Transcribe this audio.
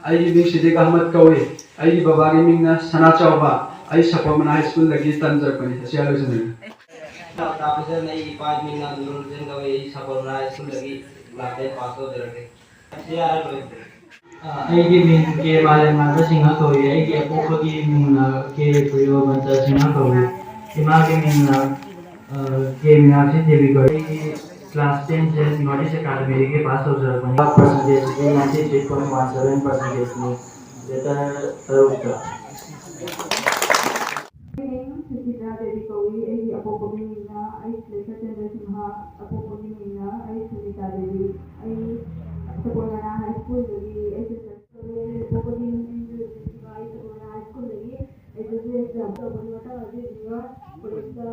आई भी सिद्दीक अहमद कौए आई बाबा की मिंगना सना चौबा आई सपमना हाई स्कूल लगी तंजरपनी सियालो से ऑफिसर नहीं पांच मिंगना दुलुन जन कौए आई सपमना हाई स्कूल लगी लाते पासो दरके सियारा लोग ꯑꯩꯒꯤ ꯃꯤꯡ ꯀꯦ ꯃꯥꯂꯦꯝꯉꯥꯟꯕ ꯁꯤꯡꯍ ꯀꯧꯏ ꯑꯩꯒꯤ ꯑꯄꯣꯛꯄꯒꯤ ꯃꯤꯡꯅ ꯀꯦ ꯄ꯭ꯔꯤꯌꯣꯕꯟꯇ ꯁꯤꯡꯍ ꯀꯧꯏ ꯏꯃꯥꯒꯤ ꯃꯤꯡꯅ ꯀꯦ ꯃꯤꯅꯥꯛꯁꯤ ꯗꯦꯕꯤ ꯀꯧꯏ ꯑꯩꯒꯤ ꯀ꯭ꯂꯥꯁ 10ꯁꯦ ꯅꯣꯔꯠ ꯏꯁ ꯑꯦꯀꯥꯗꯃꯤꯗꯒꯤ ꯄꯥꯁ ꯇꯧꯖꯔꯛꯄꯅꯤ ꯄꯔꯁꯦꯟꯇꯦꯖꯁꯤꯗꯤ 93.17%ꯅꯤ ꯂꯦꯇꯔ ꯇꯔꯨꯛꯇ सुचित्रा देवी कौई आई अपोपगी मीना आई श्लेषा चंद्र सिंहा अपोपगी मीना आई सुनीता देवी आई सपोना हाई स्कूल लगी आई अपोपगी मीना आई सपोना हाई स्कूल लगी आई जो एग्जाम तो बनी वाला अभी दिवा पुलिस का